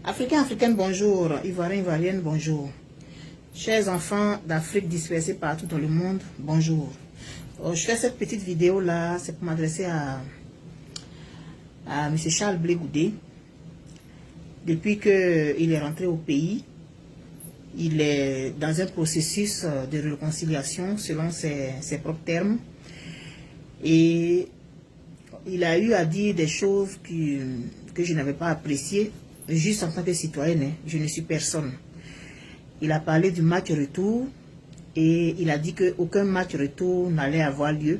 Africains, Africaines, bonjour. Ivoiriens, Ivoiriennes, bonjour. Chers enfants d'Afrique dispersés partout dans le monde, bonjour. Je fais cette petite vidéo là, c'est pour m'adresser à M. Charles Blé Goudé. Depuis qu'il est rentré au pays, il est dans un processus de réconciliation selon ses propres termes. Et il a eu à dire des choses que je n'avais pas appréciées, juste en tant que citoyenne, je ne suis personne. Il a parlé du match retour et il a dit qu'aucun match retour n'allait avoir lieu.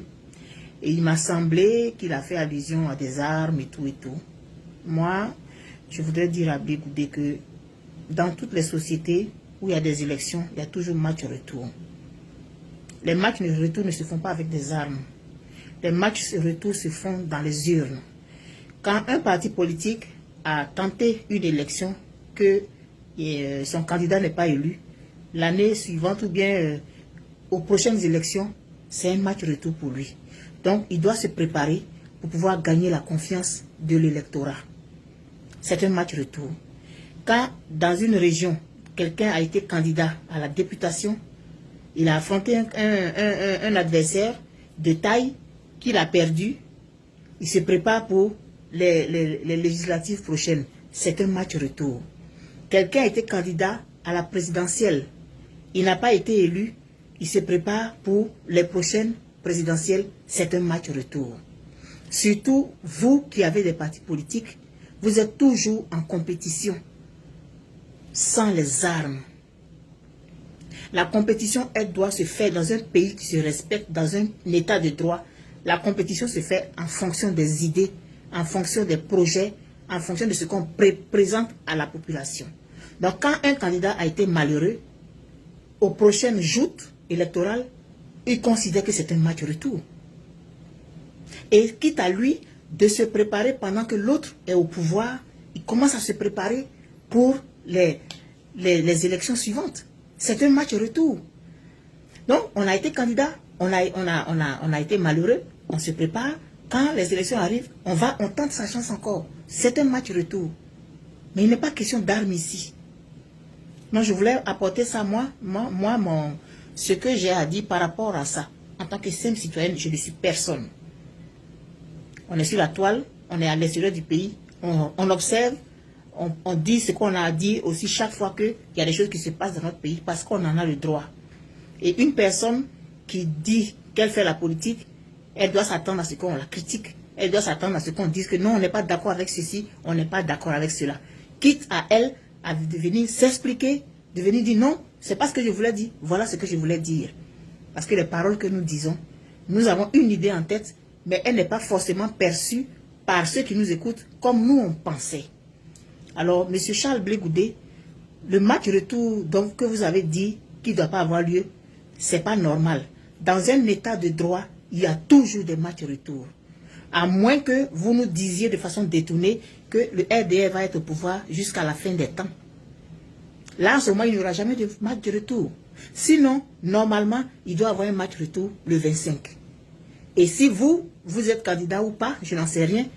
Et il m'a semblé qu'il a fait allusion à des armes et tout et tout. Moi, je voudrais dire à Blé Goudé que dans toutes les sociétés où il y a des élections, il y a toujours match retour. Les matchs de retour ne se font pas avec des armes. Les matchs retour se font dans les urnes. Quand un parti politique a tenté une élection que son candidat n'est pas élu, l'année suivante ou bien aux prochaines élections, c'est un match retour pour lui. Donc, il doit se préparer pour pouvoir gagner la confiance de l'électorat. C'est un match retour. Quand, dans une région, quelqu'un a été candidat à la députation, il a affronté un adversaire de taille qu'il a perdu, il se prépare pour les législatives prochaines. C'est un match retour. Quelqu'un a été candidat à la présidentielle, il n'a pas été élu, il se prépare pour les prochaines présidentielles, c'est un match retour. Surtout, vous qui avez des partis politiques, vous êtes toujours en compétition, sans les armes. La compétition, elle doit se faire dans un pays qui se respecte, dans un état de droit. La compétition se fait en fonction des idées, en fonction des projets, en fonction de ce qu'on présente à la population. Donc, quand un candidat a été malheureux, aux prochaines joutes électorales, il considère que c'est un match retour. Et quitte à lui de se préparer pendant que l'autre est au pouvoir, il commence à se préparer pour les élections suivantes. C'est un match retour. Donc, on a été candidat, on a été malheureux, on se prépare. Quand les élections arrivent, on tente sa chance encore. C'est un match retour. Mais il n'est pas question d'armes ici. Non, je voulais apporter ça, ce que j'ai à dire par rapport à ça. En tant que simple citoyenne, je ne suis personne. On est sur la toile, on est à l'extérieur du pays, on observe, on dit ce qu'on a à dire aussi chaque fois qu'il y a des choses qui se passent dans notre pays parce qu'on en a le droit. Et une personne qui dit qu'elle fait la politique, elle doit s'attendre à ce qu'on la critique. Elle doit s'attendre à ce qu'on dise que non, on n'est pas d'accord avec ceci, on n'est pas d'accord avec cela. Quitte à elle à venir s'expliquer, de venir dire non, c'est pas ce que je voulais dire, voilà ce que je voulais dire. Parce que les paroles que nous disons, nous avons une idée en tête, mais elle n'est pas forcément perçue par ceux qui nous écoutent comme nous on pensait. Alors, M. Charles Blé Goudé, le match retour donc, que vous avez dit qu'il ne doit pas avoir lieu, c'est pas normal. Dans un état de droit, il y a toujours des matchs retour. À moins que vous nous disiez de façon détournée que le RDR va être au pouvoir jusqu'à la fin des temps. Là, en ce moment, il n'y aura jamais de match de retour. Sinon, normalement, il doit y avoir un match retour le 25. Et si vous êtes candidat ou pas, je n'en sais rien,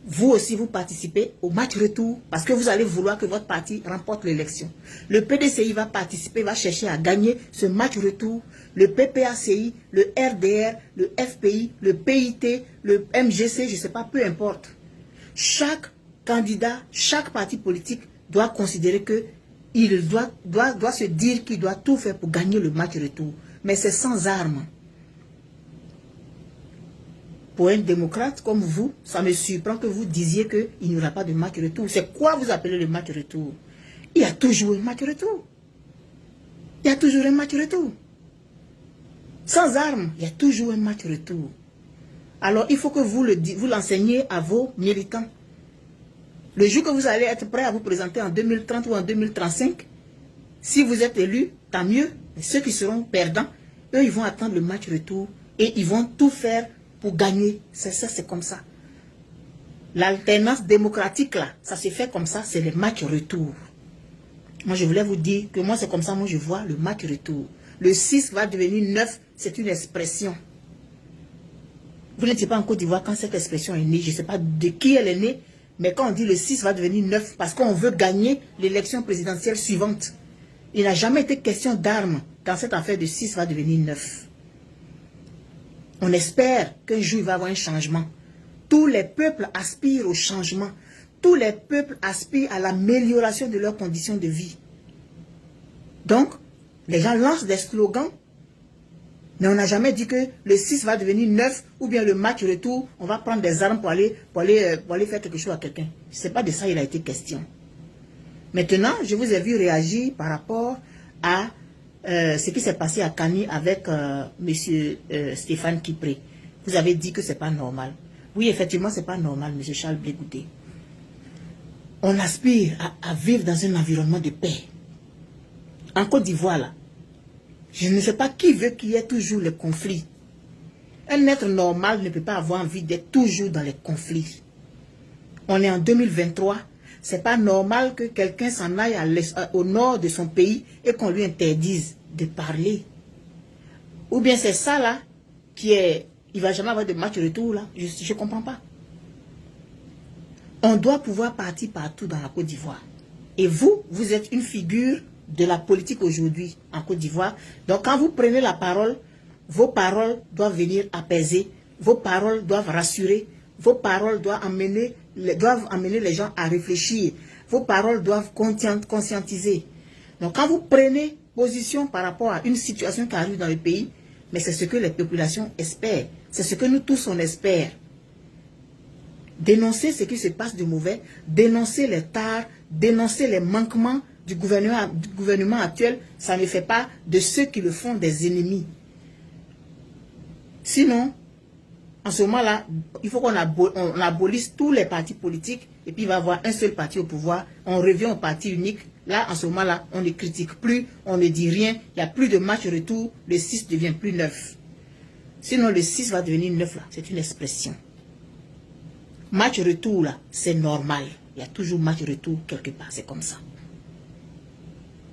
vous aussi, vous participez au match retour parce que vous allez vouloir que votre parti remporte l'élection. Le PDCI va participer, va chercher à gagner ce match retour. Le PPACI, le RDR, le FPI, le PIT, le MGC, je ne sais pas, peu importe. Chaque candidat, chaque parti politique doit considérer que il doit se dire qu'il doit tout faire pour gagner le match retour. Mais c'est sans armes. Pour un démocrate comme vous, ça me surprend que vous disiez qu'il n'y aura pas de match retour. C'est quoi vous appelez le match retour? Il y a toujours un match retour. Il y a toujours un match retour. Sans armes, il y a toujours un match retour. Alors, il faut que vous l'enseigniez à vos militants. Le jour que vous allez être prêt à vous présenter en 2030 ou en 2035, si vous êtes élu, tant mieux. Mais ceux qui seront perdants, eux, ils vont attendre le match retour et ils vont tout faire pour gagner. C'est comme ça. L'alternance démocratique, là, ça se fait comme ça, c'est le match retour. Moi, je voulais vous dire que moi, c'est comme ça, moi, je vois le match retour. Le 6 va devenir 9, c'est une expression. Vous n'étiez pas en Côte d'Ivoire quand cette expression est née. Je ne sais pas de qui elle est née, Mais quand on dit le 6 va devenir 9, parce qu'on veut gagner l'élection présidentielle suivante, il n'a jamais été question d'armes dans cette affaire de 6 va devenir 9. On espère qu'un jour il va y avoir un changement. Tous les peuples aspirent au changement. Tous les peuples aspirent à l'amélioration de leurs conditions de vie. Donc, les gens lancent des slogans, mais on n'a jamais dit que le 6 va devenir 9, ou bien le match retour, on va prendre des armes pour aller faire quelque chose à quelqu'un. Ce n'est pas de ça il a été question. Maintenant, je vous ai vu réagir par rapport à ce qui s'est passé à Kani avec M. Stéphane Kipré. Vous avez dit que ce n'est pas normal. Oui, effectivement, ce n'est pas normal, M. Charles Blé Goudé. On aspire à vivre dans un environnement de paix. En Côte d'Ivoire, là, je ne sais pas qui veut qu'il y ait toujours les conflits. Un être normal ne peut pas avoir envie d'être toujours dans les conflits. On est en 2023. C'est pas normal que quelqu'un s'en aille au nord de son pays et qu'on lui interdise de parler. Ou bien c'est ça là qui est... Il va jamais avoir de match retour là. Je ne comprends pas. On doit pouvoir partir partout dans la Côte d'Ivoire. Et vous êtes une figure de la politique aujourd'hui en Côte d'Ivoire. Donc quand vous prenez la parole, vos paroles doivent venir apaiser, vos paroles doivent rassurer, vos paroles doivent amener les gens à réfléchir, vos paroles doivent conscientiser. Donc quand vous prenez position par rapport à une situation qui arrive dans le pays, mais c'est ce que les populations espèrent, c'est ce que nous tous on espère. Dénoncer ce qui se passe de mauvais, dénoncer les tares, dénoncer les manquements du gouvernement actuel, ça ne fait pas de ceux qui le font des ennemis. Sinon, en ce moment-là, il faut qu'on abolisse tous les partis politiques et puis il va y avoir un seul parti au pouvoir. On revient au parti unique. Là, en ce moment-là, on ne critique plus, on ne dit rien. Il n'y a plus de match retour. Le 6 devient plus 9. Sinon, le 6 va devenir 9 là. C'est une expression. Match retour là, c'est normal. Il y a toujours match retour quelque part. C'est comme ça.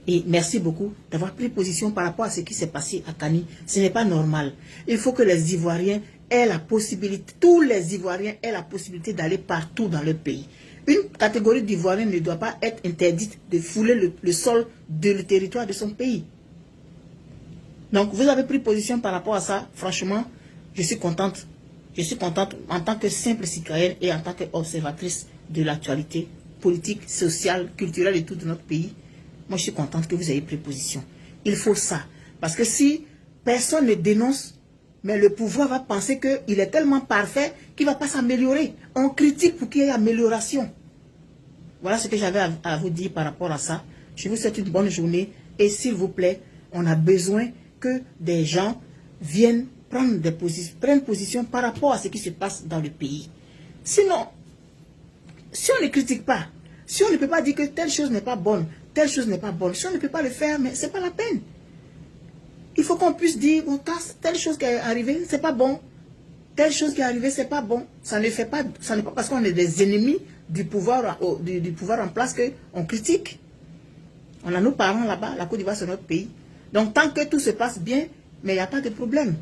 Et merci beaucoup d'avoir pris position par rapport à ce qui s'est passé à Kani. Ce n'est pas normal. Il faut que les Ivoiriens aient la possibilité, tous les Ivoiriens aient la possibilité d'aller partout dans leur pays. Une catégorie d'Ivoiriens ne doit pas être interdite de fouler le sol de le territoire de son pays. Donc vous avez pris position par rapport à ça. Franchement, je suis contente. Je suis contente en tant que simple citoyenne et en tant qu'observatrice de l'actualité politique, sociale, culturelle et tout de notre pays. Moi, je suis contente que vous ayez pris position. Il faut ça. Parce que si personne ne dénonce, mais le pouvoir va penser qu'il est tellement parfait qu'il ne va pas s'améliorer. On critique pour qu'il y ait amélioration. Voilà ce que j'avais à vous dire par rapport à ça. Je vous souhaite une bonne journée. Et s'il vous plaît, on a besoin que des gens viennent prendre position par rapport à ce qui se passe dans le pays. Sinon, si on ne critique pas, si on ne peut pas dire que telle chose n'est pas bonne, telle chose n'est pas bonne, si on ne peut pas le faire, mais ce n'est pas la peine. Il faut qu'on puisse dire, bon, telle chose qui est arrivée, c'est pas bon. Telle chose qui est arrivée, c'est pas bon. Ça ne fait pas, ça n'est pas parce qu'on est des ennemis du pouvoir en place qu'on critique. On a nos parents là-bas, la Côte d'Ivoire c'est notre pays. Donc tant que tout se passe bien, mais il n'y a pas de problème.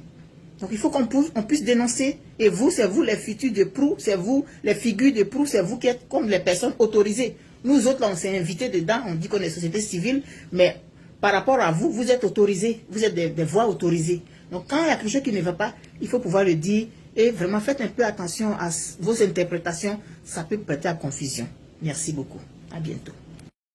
Donc il faut qu'on puisse dénoncer. Et vous, c'est vous les futurs de proue, c'est vous les figures de proue, c'est vous qui êtes comme les personnes autorisées. Nous autres, là, on s'est invités dedans, on dit qu'on est société civile, mais par rapport à vous, vous êtes autorisés, vous êtes des voix autorisées. Donc quand il y a quelque chose qui ne va pas, il faut pouvoir le dire. Et vraiment, faites un peu attention à vos interprétations, ça peut prêter à confusion. Merci beaucoup. À bientôt.